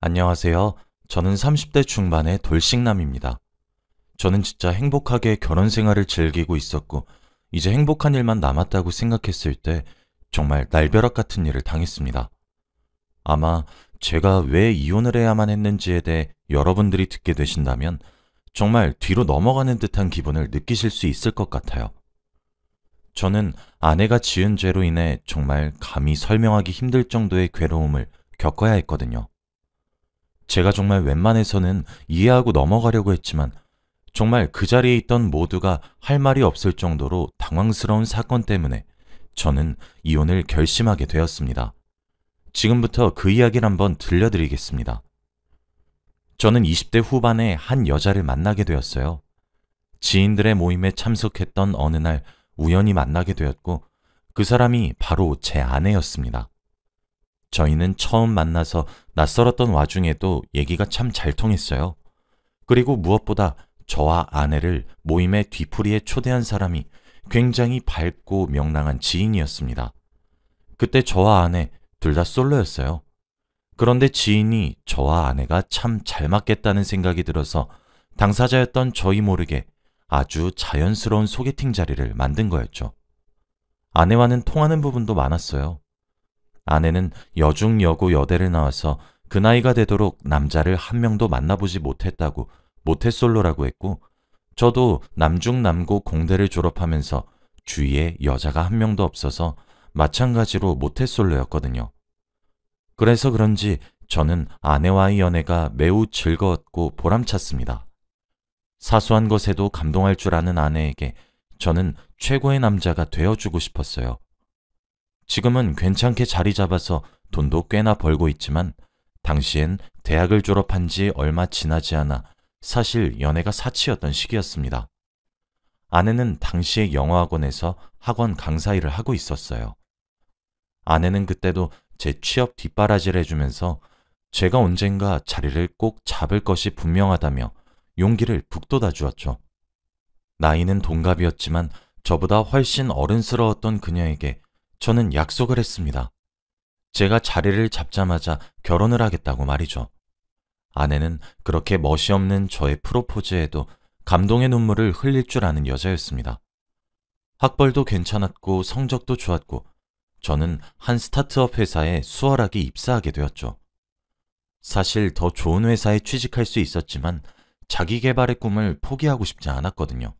안녕하세요. 저는 30대 중반의 돌싱남입니다. 저는 진짜 행복하게 결혼 생활을 즐기고 있었고, 이제 행복한 일만 남았다고 생각했을 때 정말 날벼락 같은 일을 당했습니다. 아마 제가 왜 이혼을 해야만 했는지에 대해 여러분들이 듣게 되신다면 정말 뒤로 넘어가는 듯한 기분을 느끼실 수 있을 것 같아요. 저는 아내가 지은 죄로 인해 정말 감히 설명하기 힘들 정도의 괴로움을 겪어야 했거든요. 제가 정말 웬만해서는 이해하고 넘어가려고 했지만 정말 그 자리에 있던 모두가 할 말이 없을 정도로 당황스러운 사건 때문에 저는 이혼을 결심하게 되었습니다. 지금부터 그 이야기를 한번 들려드리겠습니다. 저는 20대 후반에 한 여자를 만나게 되었어요. 지인들의 모임에 참석했던 어느 날 우연히 만나게 되었고 그 사람이 바로 제 아내였습니다. 저희는 처음 만나서 낯설었던 와중에도 얘기가 참 잘 통했어요. 그리고 무엇보다 저와 아내를 모임의 뒤풀이에 초대한 사람이 굉장히 밝고 명랑한 지인이었습니다. 그때 저와 아내 둘 다 솔로였어요. 그런데 지인이 저와 아내가 참 잘 맞겠다는 생각이 들어서 당사자였던 저희 모르게 아주 자연스러운 소개팅 자리를 만든 거였죠. 아내와는 통하는 부분도 많았어요. 아내는 여중 여고 여대를 나와서 그 나이가 되도록 남자를 한 명도 만나보지 못했다고 모태솔로라고 했고, 저도 남중남고 공대를 졸업하면서 주위에 여자가 한 명도 없어서 마찬가지로 모태솔로였거든요. 그래서 그런지 저는 아내와의 연애가 매우 즐거웠고 보람찼습니다. 사소한 것에도 감동할 줄 아는 아내에게 저는 최고의 남자가 되어주고 싶었어요. 지금은 괜찮게 자리 잡아서 돈도 꽤나 벌고 있지만 당시엔 대학을 졸업한 지 얼마 지나지 않아 사실 연애가 사치였던 시기였습니다. 아내는 당시에 영어학원에서 학원 강사 일을 하고 있었어요. 아내는 그때도 제 취업 뒷바라지를 해주면서 제가 언젠가 자리를 꼭 잡을 것이 분명하다며 용기를 북돋아 주었죠. 나이는 동갑이었지만 저보다 훨씬 어른스러웠던 그녀에게 저는 약속을 했습니다. 제가 자리를 잡자마자 결혼을 하겠다고 말이죠. 아내는 그렇게 멋이 없는 저의 프로포즈에도 감동의 눈물을 흘릴 줄 아는 여자였습니다. 학벌도 괜찮았고 성적도 좋았고 저는 한 스타트업 회사에 수월하게 입사하게 되었죠. 사실 더 좋은 회사에 취직할 수 있었지만 자기 개발의 꿈을 포기하고 싶지 않았거든요.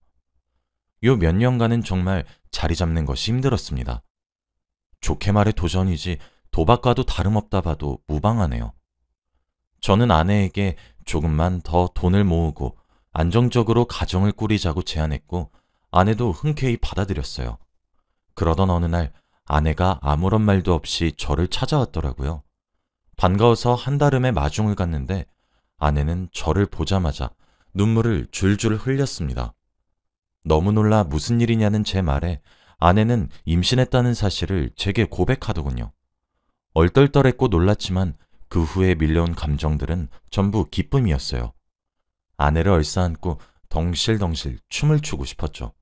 요 몇 년간은 정말 자리 잡는 것이 힘들었습니다. 좋게 말해 도전이지 도박과도 다름없다 봐도 무방하네요. 저는 아내에게 조금만 더 돈을 모으고 안정적으로 가정을 꾸리자고 제안했고 아내도 흔쾌히 받아들였어요. 그러던 어느 날 아내가 아무런 말도 없이 저를 찾아왔더라고요. 반가워서 한달음에 마중을 갔는데 아내는 저를 보자마자 눈물을 줄줄 흘렸습니다. 너무 놀라 무슨 일이냐는 제 말에 아내는 임신했다는 사실을 제게 고백하더군요. 얼떨떨했고 놀랐지만 그 후에 밀려온 감정들은 전부 기쁨이었어요. 아내를 얼싸안고 덩실덩실 춤을 추고 싶었죠.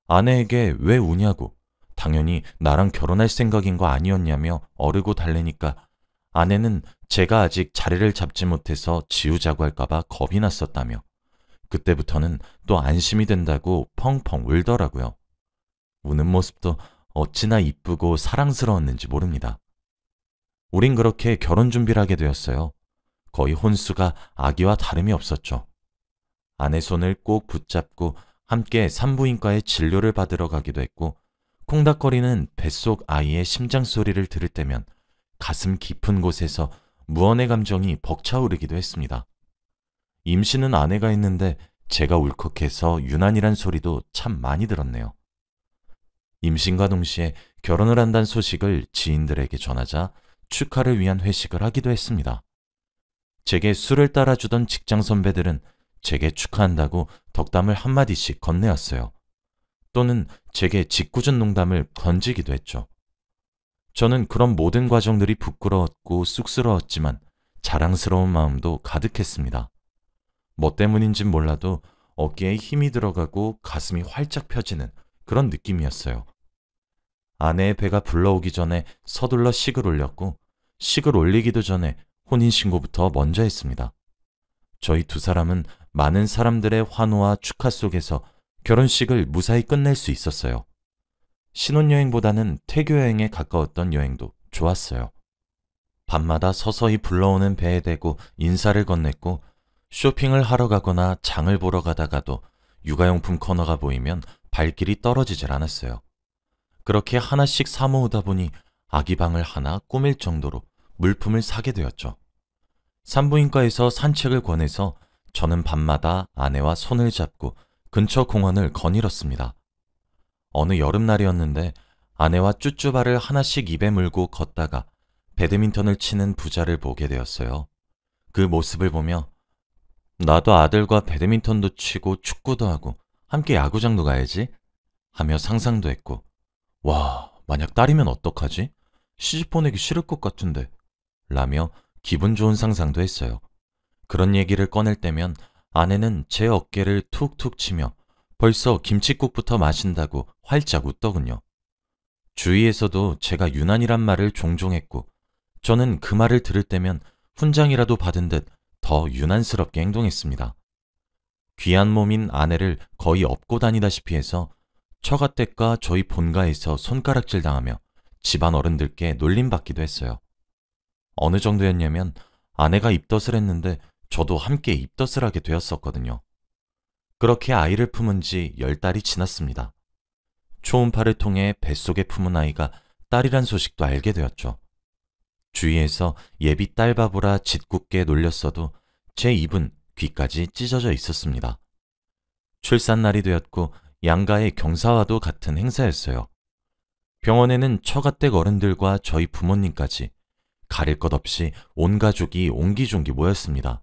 아내에게 왜 우냐고, 당연히 나랑 결혼할 생각인 거 아니었냐며 어르고 달래니까 아내는 제가 아직 자리를 잡지 못해서 지우자고 할까봐 겁이 났었다며 그때부터는 또 안심이 된다고 펑펑 울더라고요. 우는 모습도 어찌나 이쁘고 사랑스러웠는지 모릅니다. 우린 그렇게 결혼 준비를 하게 되었어요. 거의 혼수가 아기와 다름이 없었죠. 아내 손을 꼭 붙잡고 함께 산부인과에 진료를 받으러 가기도 했고 콩닥거리는 뱃속 아이의 심장 소리를 들을 때면 가슴 깊은 곳에서 무언의 감정이 벅차오르기도 했습니다. 임신은 아내가 했는데 제가 울컥해서 유난이란 소리도 참 많이 들었네요. 임신과 동시에 결혼을 한다는 소식을 지인들에게 전하자 축하를 위한 회식을 하기도 했습니다. 제게 술을 따라주던 직장 선배들은 제게 축하한다고 덕담을 한마디씩 건네었어요. 또는 제게 짓궂은 농담을 던지기도 했죠. 저는 그런 모든 과정들이 부끄러웠고 쑥스러웠지만 자랑스러운 마음도 가득했습니다. 뭐 때문인진 몰라도 어깨에 힘이 들어가고 가슴이 활짝 펴지는 그런 느낌이었어요. 아내의 배가 불러오기 전에 서둘러 식을 올렸고 식을 올리기도 전에 혼인신고부터 먼저 했습니다. 저희 두 사람은 많은 사람들의 환호와 축하 속에서 결혼식을 무사히 끝낼 수 있었어요. 신혼여행보다는 태교여행에 가까웠던 여행도 좋았어요. 밤마다 서서히 불러오는 배에 대고 인사를 건넸고 쇼핑을 하러 가거나 장을 보러 가다가도 육아용품 코너가 보이면 발길이 떨어지질 않았어요. 그렇게 하나씩 사 모으다 보니 아기 방을 하나 꾸밀 정도로 물품을 사게 되었죠. 산부인과에서 산책을 권해서 저는 밤마다 아내와 손을 잡고 근처 공원을 거닐었습니다. 어느 여름날이었는데 아내와 쭈쭈바를 하나씩 입에 물고 걷다가 배드민턴을 치는 부자를 보게 되었어요. 그 모습을 보며 나도 아들과 배드민턴도 치고 축구도 하고 함께 야구장도 가야지 하며 상상도 했고, 와, 만약 딸이면 어떡하지? 시집 보내기 싫을 것 같은데 라며 기분 좋은 상상도 했어요. 그런 얘기를 꺼낼 때면 아내는 제 어깨를 툭툭 치며 벌써 김칫국부터 마신다고 활짝 웃더군요. 주위에서도 제가 유난이란 말을 종종 했고 저는 그 말을 들을 때면 훈장이라도 받은 듯 더 유난스럽게 행동했습니다. 귀한 몸인 아내를 거의 업고 다니다시피 해서 처가댁과 저희 본가에서 손가락질 당하며 집안 어른들께 놀림받기도 했어요. 어느 정도였냐면 아내가 입덧을 했는데 저도 함께 입덧을 하게 되었었거든요. 그렇게 아이를 품은 지 10달이 지났습니다. 초음파를 통해 뱃속에 품은 아이가 딸이란 소식도 알게 되었죠. 주위에서 예비 딸 바보라 짓궂게 놀렸어도 제 입은 귀까지 찢어져 있었습니다. 출산날이 되었고 양가의 경사와도 같은 행사였어요. 병원에는 처가댁 어른들과 저희 부모님까지 가릴 것 없이 온 가족이 옹기종기 모였습니다.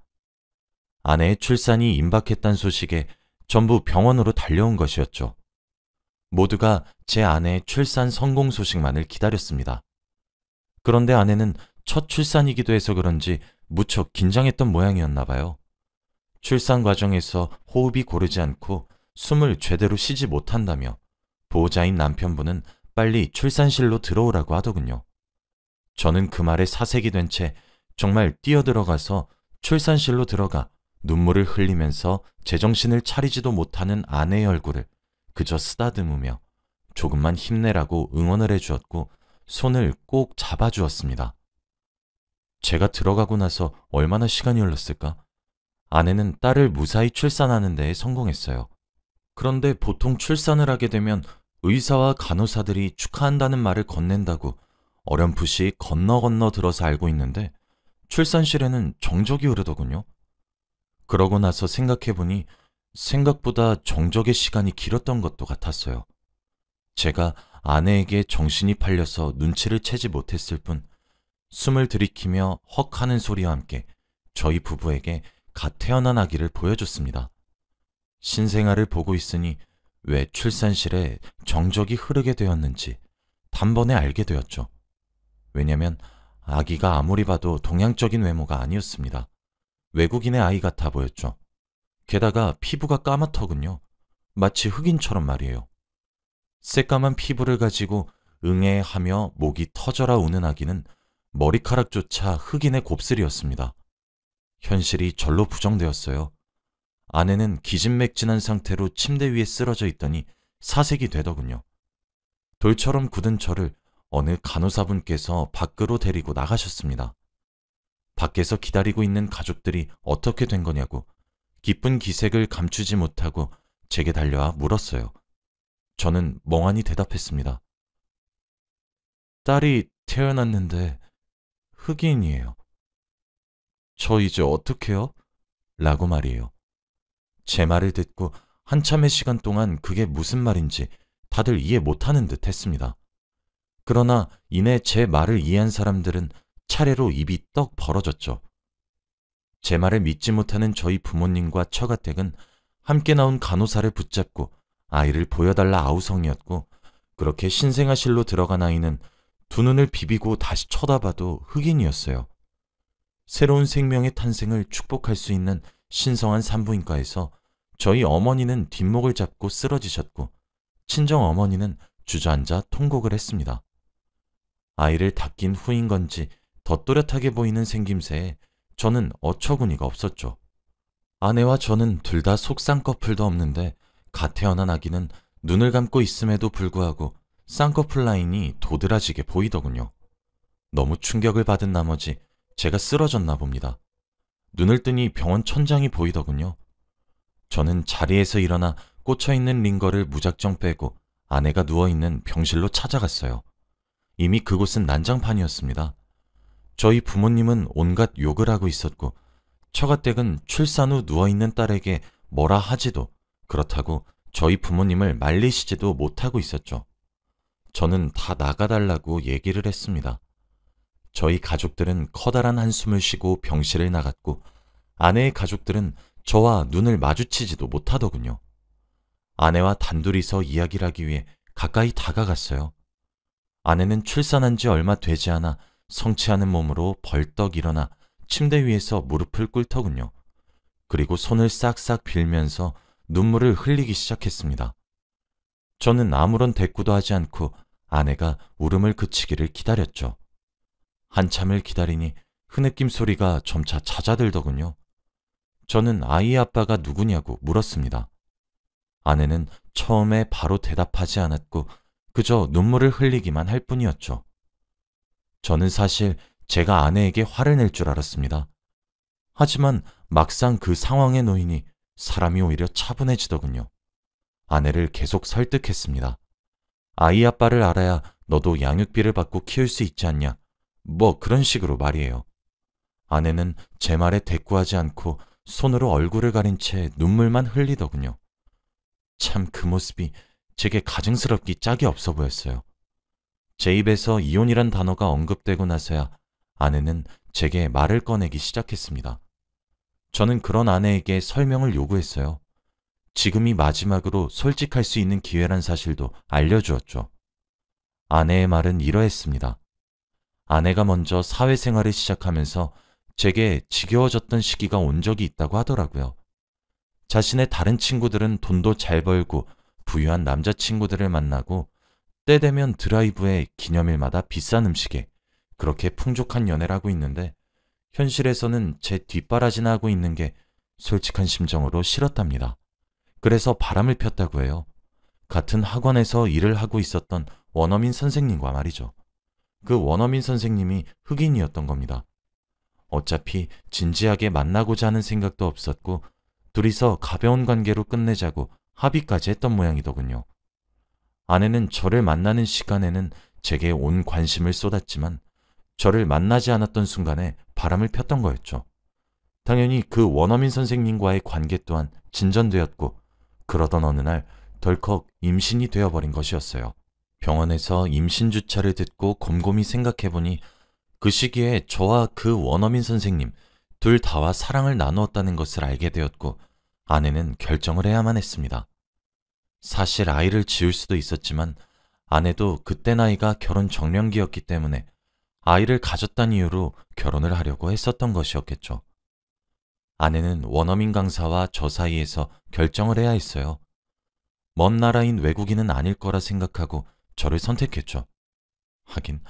아내의 출산이 임박했다는 소식에 전부 병원으로 달려온 것이었죠. 모두가 제 아내의 출산 성공 소식만을 기다렸습니다. 그런데 아내는 첫 출산이기도 해서 그런지 무척 긴장했던 모양이었나 봐요. 출산 과정에서 호흡이 고르지 않고 숨을 제대로 쉬지 못한다며 보호자인 남편분은 빨리 출산실로 들어오라고 하더군요. 저는 그 말에 사색이 된 채 정말 뛰어들어가서 출산실로 들어가 눈물을 흘리면서 제정신을 차리지도 못하는 아내의 얼굴을 그저 쓰다듬으며 조금만 힘내라고 응원을 해주었고 손을 꼭 잡아주었습니다. 제가 들어가고 나서 얼마나 시간이 흘렀을까? 아내는 딸을 무사히 출산하는 데에 성공했어요. 그런데 보통 출산을 하게 되면 의사와 간호사들이 축하한다는 말을 건넨다고 어렴풋이 건너 들어서 알고 있는데 출산실에는 정적이 흐르더군요. 그러고 나서 생각해보니 생각보다 정적의 시간이 길었던 것도 같았어요. 제가 아내에게 정신이 팔려서 눈치를 채지 못했을 뿐 숨을 들이키며 헉 하는 소리와 함께 저희 부부에게 갓 태어난 아기를 보여줬습니다. 신생아를 보고 있으니 왜 출산실에 정적이 흐르게 되었는지 단번에 알게 되었죠. 왜냐면 아기가 아무리 봐도 동양적인 외모가 아니었습니다. 외국인의 아이 같아 보였죠. 게다가 피부가 까맣더군요. 마치 흑인처럼 말이에요. 새까만 피부를 가지고 응애하며 목이 터져라 우는 아기는 머리카락조차 흑인의 곱슬이었습니다. 현실이 절로 부정되었어요. 아내는 기진맥진한 상태로 침대 위에 쓰러져 있더니 사색이 되더군요. 돌처럼 굳은 저를 어느 간호사분께서 밖으로 데리고 나가셨습니다. 밖에서 기다리고 있는 가족들이 어떻게 된 거냐고 기쁜 기색을 감추지 못하고 제게 달려와 물었어요. 저는 멍하니 대답했습니다. 딸이 태어났는데 흑인이에요. 저 이제 어떡해요? 라고 말이에요. 제 말을 듣고 한참의 시간 동안 그게 무슨 말인지 다들 이해 못하는 듯 했습니다. 그러나 이내 제 말을 이해한 사람들은 차례로 입이 떡 벌어졌죠. 제 말을 믿지 못하는 저희 부모님과 처가댁은 함께 나온 간호사를 붙잡고 아이를 보여달라 아우성이었고 그렇게 신생아실로 들어간 아이는 두 눈을 비비고 다시 쳐다봐도 흑인이었어요. 새로운 생명의 탄생을 축복할 수 있는 신성한 산부인과에서 저희 어머니는 뒷목을 잡고 쓰러지셨고 친정 어머니는 주저앉아 통곡을 했습니다. 아이를 닦인 후인 건지 더 또렷하게 보이는 생김새에 저는 어처구니가 없었죠. 아내와 저는 둘 다 속쌍꺼풀도 없는데 갓 태어난 아기는 눈을 감고 있음에도 불구하고 쌍꺼풀 라인이 도드라지게 보이더군요. 너무 충격을 받은 나머지 제가 쓰러졌나 봅니다. 눈을 뜨니 병원 천장이 보이더군요. 저는 자리에서 일어나 꽂혀있는 링거를 무작정 빼고 아내가 누워있는 병실로 찾아갔어요. 이미 그곳은 난장판이었습니다. 저희 부모님은 온갖 욕을 하고 있었고 처가댁은 출산 후 누워있는 딸에게 뭐라 하지도, 그렇다고 저희 부모님을 말리시지도 못하고 있었죠. 저는 다 나가달라고 얘기를 했습니다. 저희 가족들은 커다란 한숨을 쉬고 병실을 나갔고 아내의 가족들은 저와 눈을 마주치지도 못하더군요. 아내와 단둘이서 이야기를 하기 위해 가까이 다가갔어요. 아내는 출산한 지 얼마 되지 않아 성취하는 몸으로 벌떡 일어나 침대 위에서 무릎을 꿇더군요. 그리고 손을 싹싹 빌면서 눈물을 흘리기 시작했습니다. 저는 아무런 대꾸도 하지 않고 아내가 울음을 그치기를 기다렸죠. 한참을 기다리니 흐느낌 소리가 점차 잦아들더군요. 저는 아이의 아빠가 누구냐고 물었습니다. 아내는 처음에 바로 대답하지 않았고 그저 눈물을 흘리기만 할 뿐이었죠. 저는 사실 제가 아내에게 화를 낼 줄 알았습니다. 하지만 막상 그 상황에 놓이니 사람이 오히려 차분해지더군요. 아내를 계속 설득했습니다. 아이 아빠를 알아야 너도 양육비를 받고 키울 수 있지 않냐. 뭐 그런 식으로 말이에요. 아내는 제 말에 대꾸하지 않고 손으로 얼굴을 가린 채 눈물만 흘리더군요. 참 그 모습이 제게 가증스럽기 짝이 없어 보였어요. 제 입에서 이혼이란 단어가 언급되고 나서야 아내는 제게 말을 꺼내기 시작했습니다. 저는 그런 아내에게 설명을 요구했어요. 지금이 마지막으로 솔직할 수 있는 기회란 사실도 알려주었죠. 아내의 말은 이러했습니다. 아내가 먼저 사회생활을 시작하면서 제게 지겨워졌던 시기가 온 적이 있다고 하더라고요. 자신의 다른 친구들은 돈도 잘 벌고 부유한 남자친구들을 만나고 때 되면 드라이브에 기념일마다 비싼 음식에 그렇게 풍족한 연애를 하고 있는데 현실에서는 제 뒷바라지나 하고 있는 게 솔직한 심정으로 싫었답니다. 그래서 바람을 폈다고 해요. 같은 학원에서 일을 하고 있었던 원어민 선생님과 말이죠. 그 원어민 선생님이 흑인이었던 겁니다. 어차피 진지하게 만나고자 하는 생각도 없었고 둘이서 가벼운 관계로 끝내자고 합의까지 했던 모양이더군요. 아내는 저를 만나는 시간에는 제게 온 관심을 쏟았지만 저를 만나지 않았던 순간에 바람을 폈던 거였죠. 당연히 그 원어민 선생님과의 관계 또한 진전되었고 그러던 어느 날 덜컥 임신이 되어버린 것이었어요. 병원에서 임신 주차를 듣고 곰곰이 생각해보니 그 시기에 저와 그 원어민 선생님 둘 다와 사랑을 나누었다는 것을 알게 되었고 아내는 결정을 해야만 했습니다. 사실 아이를 지을 수도 있었지만 아내도 그때 나이가 결혼 정년기였기 때문에 아이를 가졌다는 이유로 결혼을 하려고 했었던 것이었겠죠. 아내는 원어민 강사와 저 사이에서 결정을 해야 했어요. 먼 나라인 외국인은 아닐 거라 생각하고 저를 선택했죠. 하긴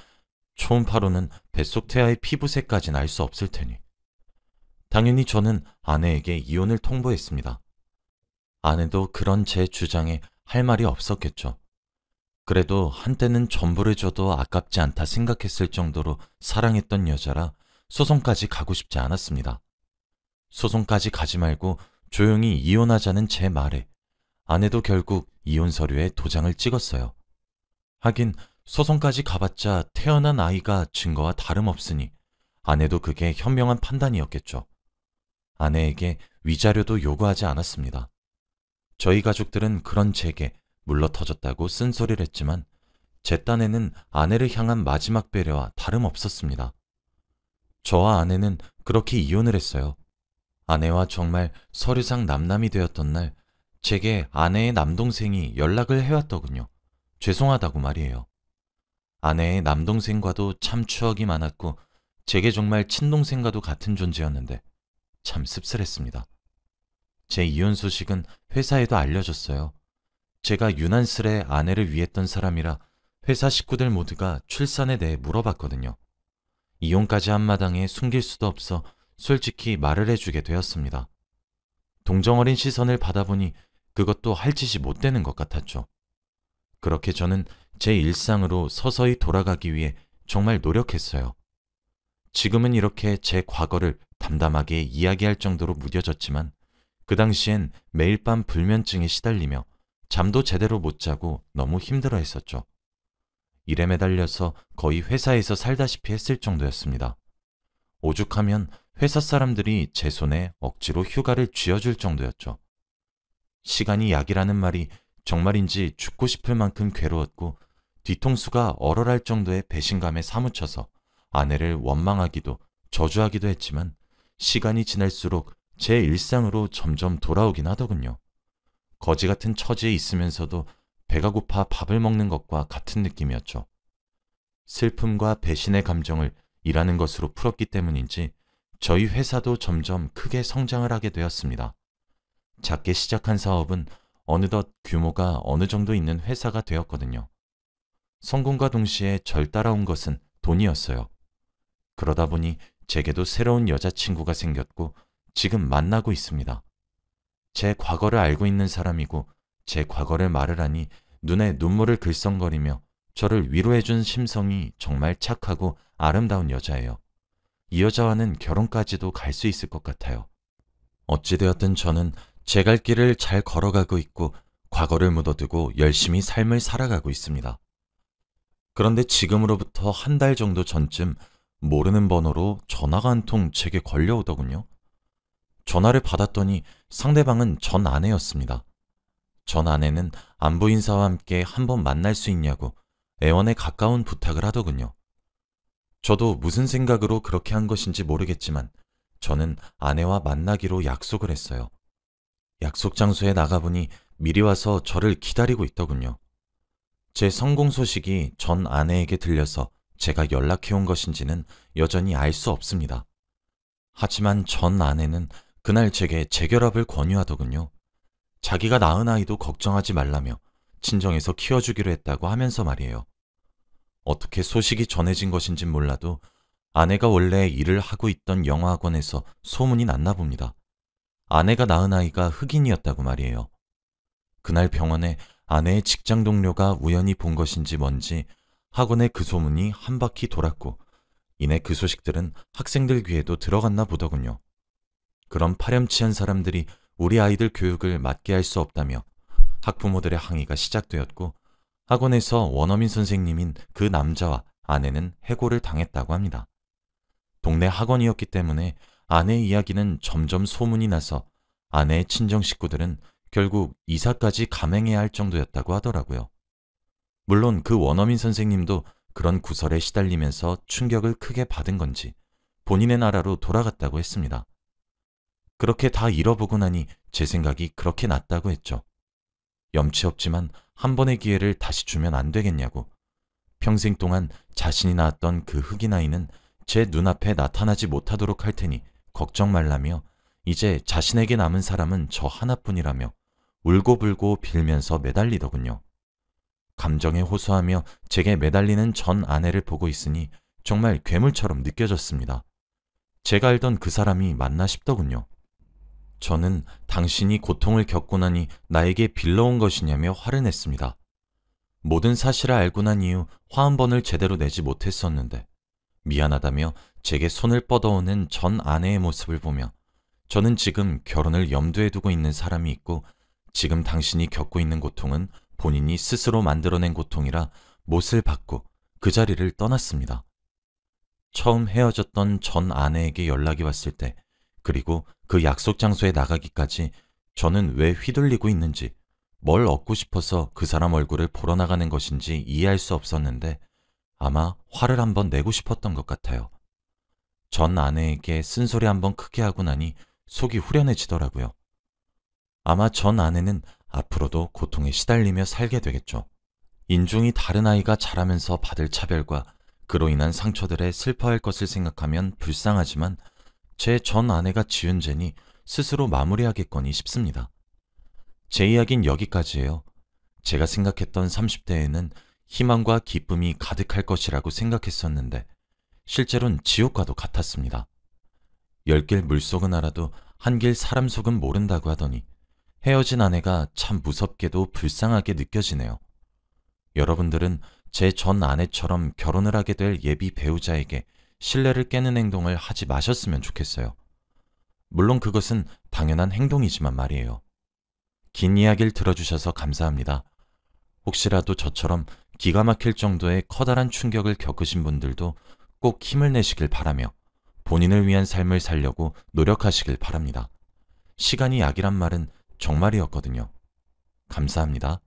초음파로는 뱃속 태아의 피부색까지는 알 수 없을 테니. 당연히 저는 아내에게 이혼을 통보했습니다. 아내도 그런 제 주장에 할 말이 없었겠죠. 그래도 한때는 전부를 줘도 아깝지 않다 생각했을 정도로 사랑했던 여자라 소송까지 가고 싶지 않았습니다. 소송까지 가지 말고 조용히 이혼하자는 제 말에 아내도 결국 이혼 서류에 도장을 찍었어요. 하긴 소송까지 가봤자 태어난 아이가 증거와 다름없으니 아내도 그게 현명한 판단이었겠죠. 아내에게 위자료도 요구하지 않았습니다. 저희 가족들은 그런 제게 물러터졌다고 쓴소리를 했지만 제 딴에는 아내를 향한 마지막 배려와 다름없었습니다. 저와 아내는 그렇게 이혼을 했어요. 아내와 정말 서류상 남남이 되었던 날 제게 아내의 남동생이 연락을 해왔더군요. 죄송하다고 말이에요. 아내의 남동생과도 참 추억이 많았고 제게 정말 친동생과도 같은 존재였는데 참 씁쓸했습니다. 제 이혼 소식은 회사에도 알려졌어요. 제가 유난스레 아내를 위했던 사람이라 회사 식구들 모두가 출산에 대해 물어봤거든요. 이혼까지 한 마당에 숨길 수도 없어 솔직히 말을 해주게 되었습니다. 동정어린 시선을 받아보니 그것도 할 짓이 못 되는 것 같았죠. 그렇게 저는 제 일상으로 서서히 돌아가기 위해 정말 노력했어요. 지금은 이렇게 제 과거를 담담하게 이야기할 정도로 무뎌졌지만 그 당시엔 매일 밤 불면증에 시달리며 잠도 제대로 못 자고 너무 힘들어 했었죠. 일에 매달려서 거의 회사에서 살다시피 했을 정도였습니다. 오죽하면 회사 사람들이 제 손에 억지로 휴가를 쥐어줄 정도였죠. 시간이 약이라는 말이 정말인지 죽고 싶을 만큼 괴로웠고 뒤통수가 얼얼할 정도의 배신감에 사무쳐서 아내를 원망하기도 저주하기도 했지만 시간이 지날수록 제 일상으로 점점 돌아오긴 하더군요. 거지 같은 처지에 있으면서도 배가 고파 밥을 먹는 것과 같은 느낌이었죠. 슬픔과 배신의 감정을 일하는 것으로 풀었기 때문인지 저희 회사도 점점 크게 성장을 하게 되었습니다. 작게 시작한 사업은 어느덧 규모가 어느 정도 있는 회사가 되었거든요. 성공과 동시에 절 따라온 것은 돈이었어요. 그러다 보니 제게도 새로운 여자친구가 생겼고 지금 만나고 있습니다. 제 과거를 알고 있는 사람이고 제 과거를 말을 하니 눈에 눈물을 글썽거리며 저를 위로해준 심성이 정말 착하고 아름다운 여자예요. 이 여자와는 결혼까지도 갈 수 있을 것 같아요. 어찌되었든 저는 제 갈 길을 잘 걸어가고 있고 과거를 묻어두고 열심히 삶을 살아가고 있습니다. 그런데 지금으로부터 한 달 정도 전쯤 모르는 번호로 전화가 한 통 제게 걸려오더군요. 전화를 받았더니 상대방은 전 아내였습니다. 전 아내는 안부 인사와 함께 한번 만날 수 있냐고 애원에 가까운 부탁을 하더군요. 저도 무슨 생각으로 그렇게 한 것인지 모르겠지만 저는 아내와 만나기로 약속을 했어요. 약속 장소에 나가보니 미리 와서 저를 기다리고 있더군요. 제 성공 소식이 전 아내에게 들려서 제가 연락해온 것인지는 여전히 알 수 없습니다. 하지만 전 아내는 그날 제게 재결합을 권유하더군요. 자기가 낳은 아이도 걱정하지 말라며 친정에서 키워주기로 했다고 하면서 말이에요. 어떻게 소식이 전해진 것인진 몰라도 아내가 원래 일을 하고 있던 영어학원에서 소문이 났나 봅니다. 아내가 낳은 아이가 흑인이었다고 말이에요. 그날 병원에 아내의 직장 동료가 우연히 본 것인지 뭔지 학원에 그 소문이 한 바퀴 돌았고 이내 그 소식들은 학생들 귀에도 들어갔나 보더군요. 그런 파렴치한 사람들이 우리 아이들 교육을 맡게 할 수 없다며 학부모들의 항의가 시작되었고 학원에서 원어민 선생님인 그 남자와 아내는 해고를 당했다고 합니다. 동네 학원이었기 때문에 아내의 이야기는 점점 소문이 나서 아내의 친정 식구들은 결국 이사까지 감행해야 할 정도였다고 하더라고요. 물론 그 원어민 선생님도 그런 구설에 시달리면서 충격을 크게 받은 건지 본인의 나라로 돌아갔다고 했습니다. 그렇게 다 잃어보고 나니 제 생각이 그렇게 났다고 했죠. 염치 없지만 한 번의 기회를 다시 주면 안 되겠냐고. 평생 동안 자신이 낳았던 그 흑인 아이는 제 눈앞에 나타나지 못하도록 할 테니 걱정 말라며 이제 자신에게 남은 사람은 저 하나뿐이라며 울고불고 빌면서 매달리더군요. 감정에 호소하며 제게 매달리는 전 아내를 보고 있으니 정말 괴물처럼 느껴졌습니다. 제가 알던 그 사람이 맞나 싶더군요. 저는 당신이 고통을 겪고 나니 나에게 빌러온 것이냐며 화를 냈습니다. 모든 사실을 알고 난 이후 화 한 번을 제대로 내지 못했었는데 미안하다며 제게 손을 뻗어오는 전 아내의 모습을 보며 저는 지금 결혼을 염두에 두고 있는 사람이 있고 지금 당신이 겪고 있는 고통은 본인이 스스로 만들어낸 고통이라 못을 받고 그 자리를 떠났습니다. 처음 헤어졌던 전 아내에게 연락이 왔을 때 그리고 그 약속 장소에 나가기까지 저는 왜 휘둘리고 있는지 뭘 얻고 싶어서 그 사람 얼굴을 보러 나가는 것인지 이해할 수 없었는데 아마 화를 한번 내고 싶었던 것 같아요. 전 아내에게 쓴소리 한번 크게 하고 나니 속이 후련해지더라고요. 아마 전 아내는 앞으로도 고통에 시달리며 살게 되겠죠. 인종이 다른 아이가 자라면서 받을 차별과 그로 인한 상처들에 슬퍼할 것을 생각하면 불쌍하지만 제 전 아내가 지은 죄니 스스로 마무리하겠거니 싶습니다. 제 이야기는 여기까지예요. 제가 생각했던 30대에는 희망과 기쁨이 가득할 것이라고 생각했었는데 실제로는 지옥과도 같았습니다. 10길 물속은 알아도 한 길 사람 속은 모른다고 하더니 헤어진 아내가 참 무섭게도 불쌍하게 느껴지네요. 여러분들은 제 전 아내처럼 결혼을 하게 될 예비 배우자에게 신뢰를 깨는 행동을 하지 마셨으면 좋겠어요. 물론 그것은 당연한 행동이지만 말이에요. 긴 이야기를 들어주셔서 감사합니다. 혹시라도 저처럼 기가 막힐 정도의 커다란 충격을 겪으신 분들도 꼭 힘을 내시길 바라며 본인을 위한 삶을 살려고 노력하시길 바랍니다. 시간이 약이란 말은 정말이었거든요. 감사합니다.